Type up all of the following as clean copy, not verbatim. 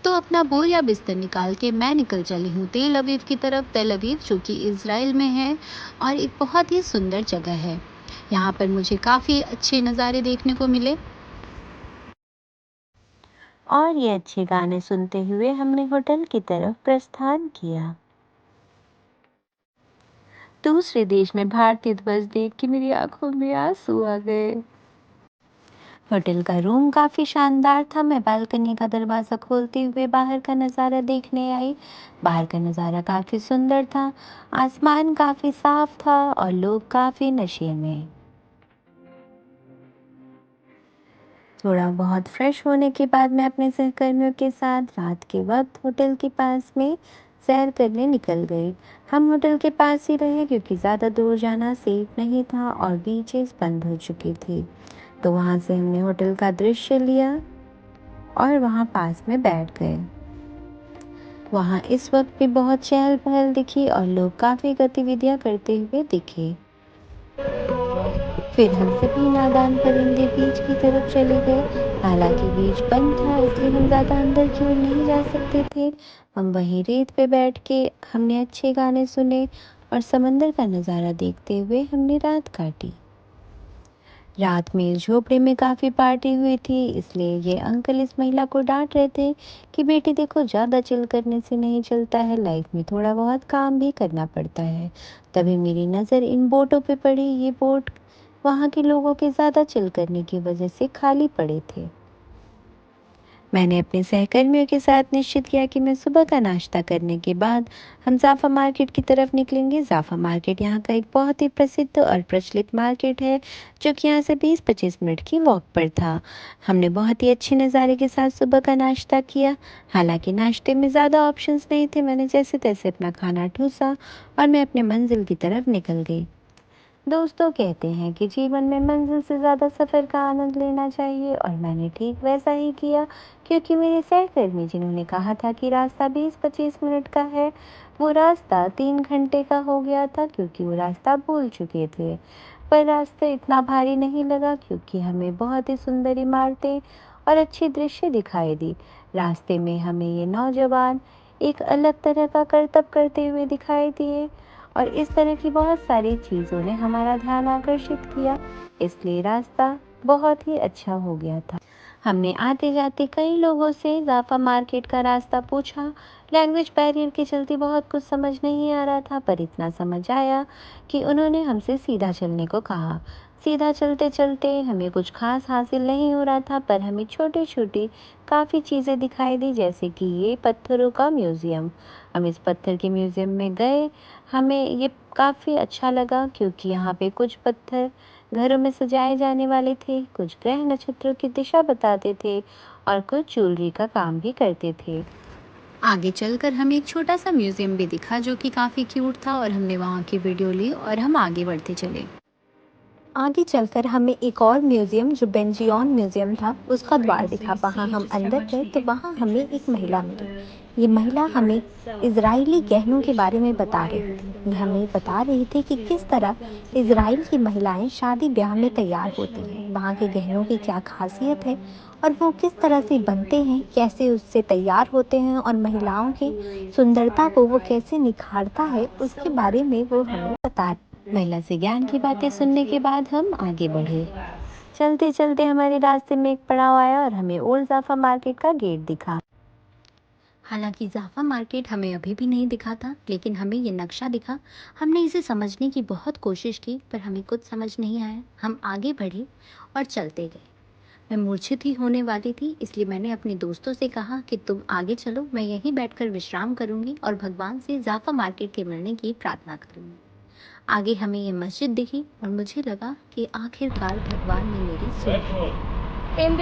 तो अपना बोर या बिस्तर निकाल के मैं निकल चली हूँ तेल अवीव की तरफ। तेल अवीव जो कि इज़राइल में है और एक बहुत ही सुंदर जगह है। यहाँ पर मुझे काफ़ी अच्छे नज़ारे देखने को मिले। और ये अच्छे गाने सुनते हुए हमने होटल की तरफ प्रस्थान किया। दूसरे देश में भारतीय ध्वज देख के मेरी आंखों में आंसू आ गए। होटल का रूम काफी शानदार था। मैं बालकनी का दरवाजा खोलते हुए बाहर का नज़ारा देखने आई। बाहर का नज़ारा काफी सुंदर था। आसमान काफी साफ था और लोग काफी नशे में। थोड़ा बहुत फ्रेश होने के बाद मैं अपने सहकर्मियों के साथ रात के वक्त होटल के पास में सैर करने निकल गई। हम होटल के पास ही रहे क्योंकि ज़्यादा दूर जाना सेफ नहीं था और बीचेस बंद हो चुकी थी। तो वहाँ से हमने होटल का दृश्य लिया और वहाँ पास में बैठ गए। वहाँ इस वक्त भी बहुत चहल पहल दिखी और लोग काफ़ी गतिविधियाँ करते हुए दिखे। फिर हम सभी नादान परिंदे बीच की तरफ चले गए। हालांकि बीच बंद था इसलिए हम ज़्यादा अंदर की ओर नहीं जा सकते थे। हम वहीं रेत पे बैठ के हमने अच्छे गाने सुने और समंदर का नज़ारा देखते हुए हमने रात काटी। रात में इस झोपड़े में काफ़ी पार्टी हुई थी, इसलिए ये अंकल इस महिला को डांट रहे थे कि बेटी देखो, ज़्यादा चिल करने से नहीं चलता है, लाइफ में थोड़ा बहुत काम भी करना पड़ता है। तभी मेरी नज़र इन बोटों पे पड़ी। ये बोट वहाँ के लोगों के ज़्यादा चिल करने की वजह से खाली पड़े थे। मैंने अपने सहकर्मियों के साथ निश्चित किया कि मैं सुबह का नाश्ता करने के बाद हम जाफा मार्केट की तरफ निकलेंगे। जाफा मार्केट यहाँ का एक बहुत ही प्रसिद्ध और प्रचलित मार्केट है जो कि यहाँ से 20-25 मिनट की वॉक पर था। हमने बहुत ही अच्छे नज़ारे के साथ सुबह का नाश्ता किया। हालांकि नाश्ते में ज़्यादा ऑप्शंस नहीं थे। मैंने जैसे तैसे अपना खाना ठूसा और मैं अपने मंजिल की तरफ निकल गई। दोस्तों कहते हैं कि जीवन में मंजिल से ज़्यादा सफ़र का आनंद लेना चाहिए और मैंने ठीक वैसा ही किया, क्योंकि मेरे सहकर्मी जिन्होंने कहा था कि रास्ता 20-25 मिनट का है, वो रास्ता 3 घंटे का हो गया था क्योंकि वो रास्ता भूल चुके थे। पर रास्ता इतना भारी नहीं लगा क्योंकि हमें बहुत ही सुंदर इमारतें और अच्छे दृश्य दिखाई दी। रास्ते में हमें ये नौजवान एक अलग तरह का करतब करते हुए दिखाई दिए और इस तरह की बहुत सारी चीज़ों ने हमारा ध्यान आकर्षित किया, इसलिए रास्ता बहुत ही अच्छा हो गया था। हमने आते जाते कई लोगों से जाफा मार्केट का रास्ता पूछा। लैंग्वेज बैरियर के चलते बहुत कुछ समझ नहीं आ रहा था, पर इतना समझ आया कि उन्होंने हमसे सीधा चलने को कहा। सीधा चलते चलते हमें कुछ खास हासिल नहीं हो रहा था, पर हमें छोटी छोटी काफ़ी चीज़ें दिखाई दी, जैसे कि ये पत्थरों का म्यूज़ियम। हम इस पत्थर के म्यूज़ियम में गए। हमें ये काफ़ी अच्छा लगा क्योंकि यहाँ पे कुछ पत्थर घरों में सजाए जाने वाले थे, कुछ ग्रह नक्षत्रों की दिशा बताते थे और कुछ ज्वेलरी का काम भी करते थे। आगे चलकर हमें एक छोटा सा म्यूजियम भी दिखा जो कि काफ़ी क्यूट था और हमने वहाँ की वीडियो ली और हम आगे बढ़ते चले। आगे चलकर हमें एक और म्यूजियम जो बेंजियन म्यूजियम था उसका द्वार दिखा। वहाँ हम अंदर गए तो वहाँ हमें एक महिला मिली। ये महिला हमें इजरायली गहनों के बारे में बता रही थी। ये हमें बता रही थी कि किस तरह इजराइल की महिलाएं शादी ब्याह में तैयार होती हैं, वहाँ के गहनों की क्या खासियत है और वो किस तरह से बनते हैं, कैसे उससे तैयार होते हैं और महिलाओं की सुंदरता को वो कैसे निखारता है, उसके बारे में वो हमें बता। महिला से ज्ञान की बातें सुनने के बाद हम आगे बढ़े। चलते चलते हमारे रास्ते में एक पड़ाव आया और हमें ओल्ड जाफा मार्केट का गेट दिखा। हालांकि जाफा मार्केट हमें अभी भी नहीं दिखा था, लेकिन हमें ये नक्शा दिखा। हमने इसे समझने की बहुत कोशिश की पर हमें कुछ समझ नहीं आया। हम आगे बढ़े और चलते गए। मैं मूर्छित ही होने वाली थी, इसलिए मैंने अपने दोस्तों से कहा कि तुम आगे चलो, मैं यहीं बैठकर विश्राम करूंगी और भगवान से जाफा मार्केट के मिलने की प्रार्थना करूंगी। आगे हमें ये मस्जिद दिखी और मुझे लगा कि आखिरकार भगवान ने मेरी सुनी।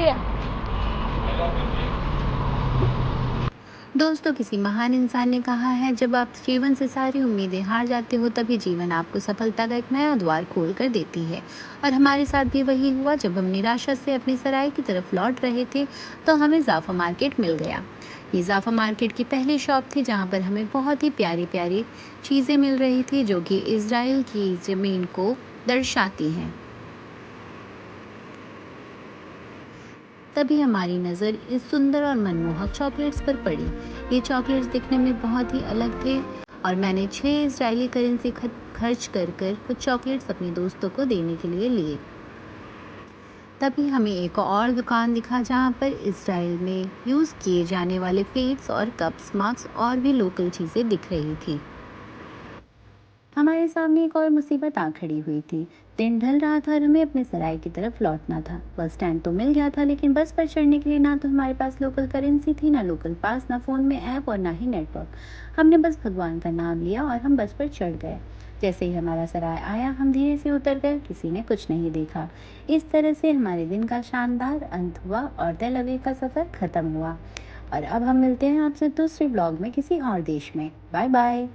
दोस्तों, किसी महान इंसान ने कहा है, जब आप जीवन से सारी उम्मीदें हार जाते हो तभी जीवन आपको सफलता का एक नया द्वार खोल कर देती है। और हमारे साथ भी वही हुआ। जब हम निराशा से अपनी सराय की तरफ लौट रहे थे तो हमें जाफा मार्केट मिल गया। ये जाफा मार्केट की पहली शॉप थी जहाँ पर हमें बहुत ही प्यारी प्यारी चीज़ें मिल रही थी जो कि इज़राइल की ज़मीन को दर्शाती हैं। तभी हमारी नज़र इस सुंदर और मनमोहक चॉकलेट्स पर पड़ी। ये चॉकलेट्स दिखने में बहुत ही अलग थे और मैंने 6 इजरायली करेंसी खर्च कर कुछ चॉकलेट्स अपने दोस्तों को देने के लिए लिए। तभी हमें एक और दुकान दिखा जहाँ पर इज़राइल में यूज़ किए जाने वाले प्लेट्स और कप्स, मग्स और भी लोकल चीज़ें दिख रही थी। हमारे सामने एक और मुसीबत आ खड़ी हुई थी। दिन ढल रहा था और हमें अपने सराय की तरफ लौटना था। बस स्टैंड तो मिल गया था, लेकिन बस पर चढ़ने के लिए ना तो हमारे पास लोकल करेंसी थी, ना लोकल पास, ना फ़ोन में ऐप और ना ही नेटवर्क। हमने बस भगवान का नाम लिया और हम बस पर चढ़ गए। जैसे ही हमारा सराय आया, हम धीरे से उतर गए। किसी ने कुछ नहीं देखा। इस तरह से हमारे दिन का शानदार अंत हुआ और तेल अवीव का सफ़र ख़त्म हुआ। और अब हम मिलते हैं आपसे दूसरे ब्लॉग में किसी और देश में। Bye bye.